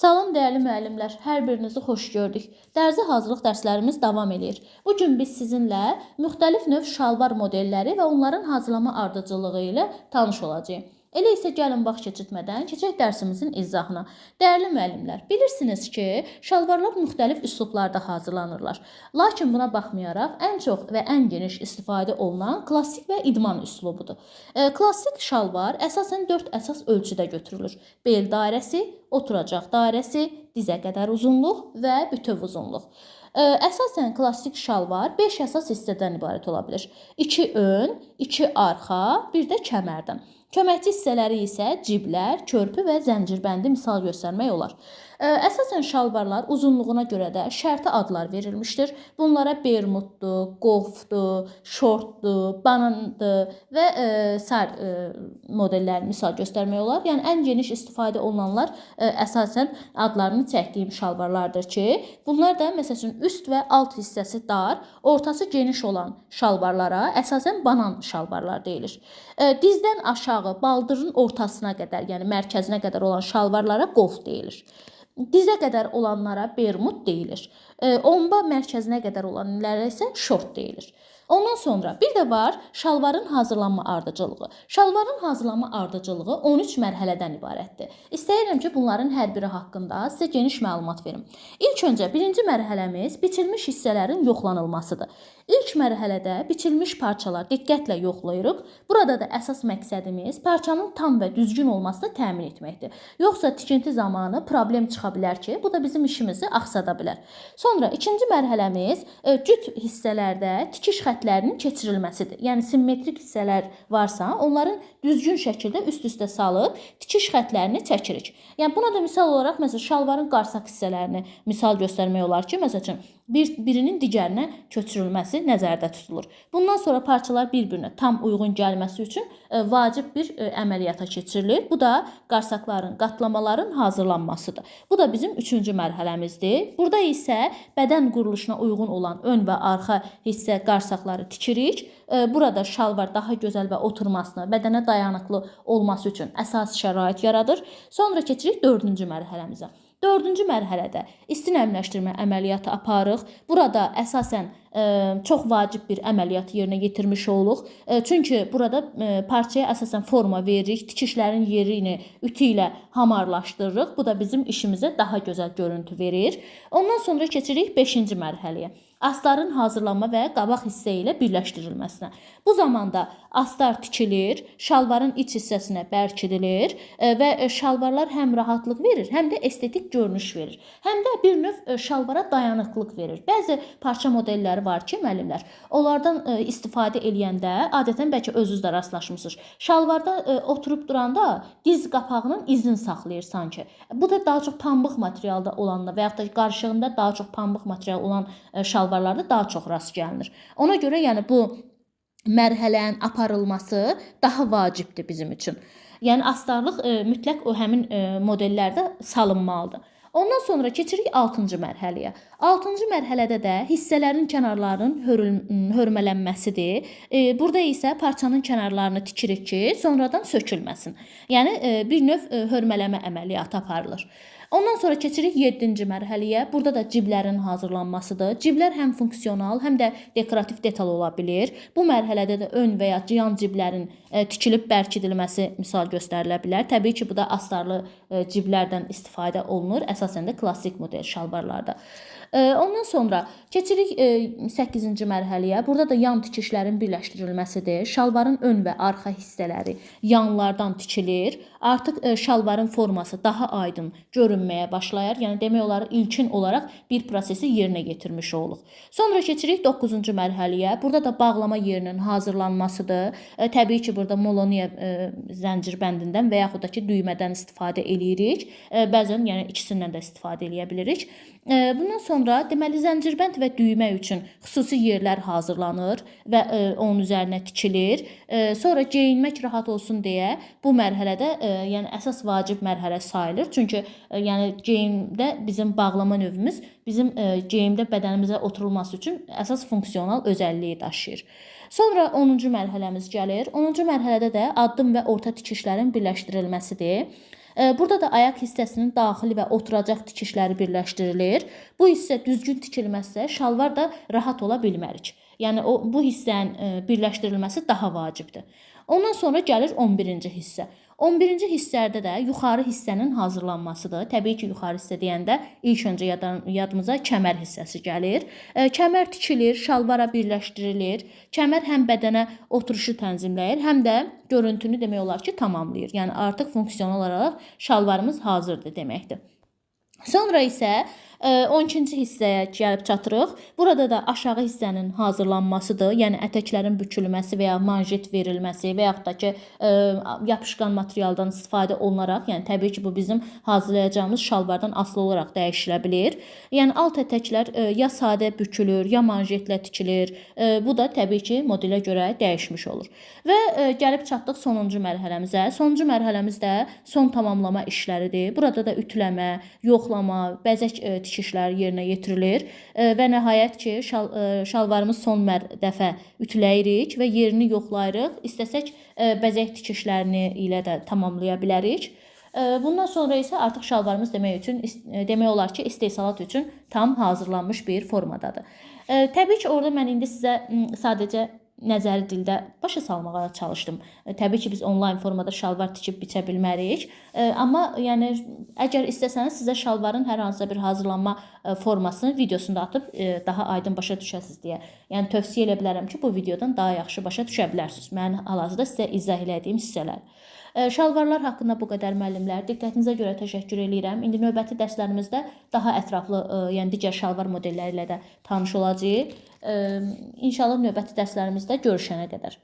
Salam dəyərli müəllimlər, hər birinizi xoş gördük. Dərzi hazırlıq dərslərimiz davam edir. Bu gün biz sizinlə müxtəlif növ şalvar modelləri və onların hazırlama ardıcıllığı ilə tanış olacağıq. Elə isə gəlin vaxt keçirtmədən keçək dərsimizin izahına. Dəyərli müəllimlər, bilirsiniz ki, şalvarlar müxtəlif üslublarda hazırlanırlar. Lakin buna baxmayaraq ən çox və ən geniş istifadə olunan klassik və idman üslubudur. Klassik şalvar əsasən 4 əsas ölçüdə götürülür. Bel dairəsi, oturacaq dairəsi, dizə qədər uzunluq və bütöv uzunluq. Əsasən klassik şalvar 5 əsas hissədən ibarət ola bilir. 2 ön, 2 arxa, bir də kəmərdən. Köməkçi hissələri isə ciblər, körpü və zəncirbəndi misal göstərmək olar. Əsasən şalvarlar uzunluğuna görə də şərti adlar verilmişdir. Bunlara bermuddur, qolfdur, şortdur, banandır və sair modellər misal göstərmək olar. Yəni ən geniş istifadə olunanlar əsasən adlarını çəkdiyim şalvarlardır ki, bunlar da məsəl üçün üst və alt hissəsi dar, ortası geniş olan şalvarlara əsasən banan şalvarlar deyilir. Dizdən aşağı baldırın ortasına qədər, yəni mərkəzinə qədər olan şalvarlara qolf deyilir. Dizə qədər olanlara bermud deyilir. Omba mərkəzinə qədər olanlara isə şort deyilir. Ondan sonra bir də var şalvarın hazırlanma ardıcılığı. Şalvarın hazırlanma ardıcılığı 13 mərhələdən ibarətdir. İstəyirəm ki, bunların hər biri haqqında sizə geniş məlumat verim. İlk öncə birinci mərhələmiz biçilmiş hissələrin yoxlanılmasıdır. İlk mərhələdə biçilmiş parçalar diqqətlə yoxlayırıq. Burada da əsas məqsədimiz parçanın tam və düzgün olmasını təmin etməkdir. Yoxsa tikinti zamanı problem çıxa bilər ki, bu da bizim işimizi axsada bilər. Sonra ikinci mərhələmiz cüt hissələrdə tikiş xətlərinin keçirilməsidir. Yəni simmetrik hissələr varsa, onların düzgün şəkildə üst-üstə salıb tikiş xətlərini çəkirik. Yəni buna da misal olaraq məsələn şalvarın qarsaq hissələrini misal göstərmək olar ki, məsələn birinin digərinə köçürülməsi nəzərdə tutulur. Bundan sonra parçalar bir-birinə tam uyğun gəlməsi üçün vacib bir əməliyyata keçirilir. Bu da qarsaqların, qatlamaların hazırlanmasıdır. Bu da bizim 3-cü mərhələmizdir. Burada isə bədən quruluşuna uyğun olan ön və arxa hissə qarsaqları tikirik. Burada şalvar daha gözəl və oturmasını, bədənə dayanıqlı olması üçün əsas şərait yaradır. Sonra keçirik 4-cü mərhələmizə. 4-cü mərhələdə isti nəmləşdirmə əməliyyatı aparırıq. Burada əsasən çox vacib bir əməliyyat yerinə yetirmiş oluruq. Çünki burada parçaya əsasən forma veririk, tikişlərin yerini ütü ilə hamarlaşdırırıq. Bu da bizim işimizə daha gözəl görüntü verir. Ondan sonra keçirik 5-ci mərhələyə. Astarın hazırlanma və qabaq hissə ilə birləşdirilməsinə. Bu zamanda astar tikilir, şalvarın iç hissəsinə bərkidilir və şalvarlar həm rahatlıq verir, həm də estetik görünüş verir. Həm də bir növ şalvara dayanıqlıq verir. Bəzi parça modelləri var ki, müəllimlər, onlardan istifadə eləyəndə adətən bəlkə özünüz də rastlaşmısınız. Şalvarda oturub duranda diz qapağının izini saxlayır sanki. Bu da daha çox pambıq materialda olanla və yaxud da qarışığında daha çox pambıq material olan şalvarlarda daha çox rast gəlinir. Ona görə yəni bu mərhələnin aparılması daha vacibdir bizim üçün. Yəni astarlıq mütləq o həmin modellərdə salınmalıdır. Ondan sonra keçirik 6-cı mərhələyə. 6-cı mərhələdə də hissələrin kənarlarının hörmələnməsidir. Burada isə parçanın kənarlarını tikirik ki, sonradan sökülməsin. Yəni bir növ hörmələmə əməliyyatı aparılır. Ondan sonra keçirik 7-ci mərhələyə. Burada da ciblərin hazırlanmasıdır. Ciblər həm funksional, həm də dekorativ detal ola bilir. Bu mərhələdə də ön və ya yan ciblərin tikilib bərkidilməsi misal göstərilə bilər. Təbii ki, bu da astarlı ciblərdən istifadə olunur. Əsasən də klassik model şalvarlarda. Ondan sonra keçirik 8-ci mərhələyə. Burada da yan tikişlərin birləşdirilməsidir. Şalvarın ön və arxa hissələri yanlardan tikilir. Artıq şalvarın forması daha aydın görünməyə başlayır. Yəni demək olar ilkin olaraq bir prosesi yerinə yetirmiş oluruq. Sonra keçirik 9-cu mərhələyə. Burada da bağlama yerinin hazırlanmasıdır. Təbii ki, burada moloniya zəncirbandindən və yaxud da ki, düymədən istifadə eləyirik. Bəzən yəni ikisindən də istifadə eləyə bilirik. Bundan sonra deməli zəncirbənd və düymə üçün xüsusi yerlər hazırlanır və onun üzərinə tikilir. Sonra geyinmək rahat olsun deyə bu mərhələdə yəni əsas vacib mərhələ sayılır. Çünki yəni geyimdə bizim bağlama növümüz bizim geyimdə bədənimizə oturulması üçün əsas funksional özəlliyi daşıyır. Sonra 10-cu mərhələmiz gəlir. 10-cu mərhələdə də addım və orta tikişlərin birləşdirilməsidir. Burada da ayaq hissəsinin daxili və oturacaq tikişləri birləşdirilir. Bu hissə düzgün tikilməzsə şalvar da rahat ola bilmərik. Yəni bu hissənin birləşdirilməsi daha vacibdir. Ondan sonra gəlir 11-ci hissə. 11-ci hissədə də yuxarı hissənin hazırlanmasıdır. Təbii ki, yuxarı hissə deyəndə ilk öncə yadımıza kəmər hissəsi gəlir. Kəmər tikilir, şalvara birləşdirilir. Kəmər həm bədənə oturuşu tənzimləyir, həm də görüntünü demək olar ki, tamamlayır. Yəni artıq funksional olaraq şalvarımız hazırdır deməkdir. Sonra isə 12-ci hissəyə gəlib çatırıq. Burada da aşağı hissənin hazırlanmasıdır. Yəni ətəklərin bükülməsi və ya manjet verilməsi və yaxud da ki, yapışqan materialdan istifadə olunaraq, yəni təbii ki, bu bizim hazırlayacağımız şalvardan asılı olaraq dəyişilə bilir. Yəni alt ətəklər ya sadə bükülür, ya manjetlə tikilir. Bu da təbii ki, modelə görə dəyişmiş olur. Və gəlib çatdıq sonuncu mərhələmizə. Sonuncu mərhələmiz də son tamamlama işləridir. Burada da ütüləmə, yoxlama, bəzək tikişləri yerinə yetirilir və nəhayət ki, şalvarımız son dəfə ütüləyirik və yerini yoxlayırıq. İstəsək bəzək tikişlərini ilə də tamamlaya bilərik. Bundan sonra isə artıq şalvarımız demək olar ki, istehsalat üçün tam hazırlanmış bir formadadır. Təbii ki, orada mən indi sizə sadəcə nəzəri dildə başa salmağa çalışdım. Təbii ki, biz onlayn formada şalvar tikib biçə bilmərik. Amma yəni əgər istəsəniz sizə şalvarın hər hansısa bir hazırlanma formasını videosunda atıb daha aydın başa düşəsiniz deyə. Yəni tövsiyə edə bilərəm ki, bu videodan daha yaxşı başa düşə bilərsiniz. Mən hal-hazırda sizə izah elədiyim hissələr. Şalvarlar haqqında bu qədər müəllimlər. Diqqətinizə görə təşəkkür edirəm. İndi növbəti dərslərimizdə daha ətraflı, yəni digər şalvar modelləri ilə də tanış olacağıq. İnşallah növbəti dərslərimizdə görüşənə qədər.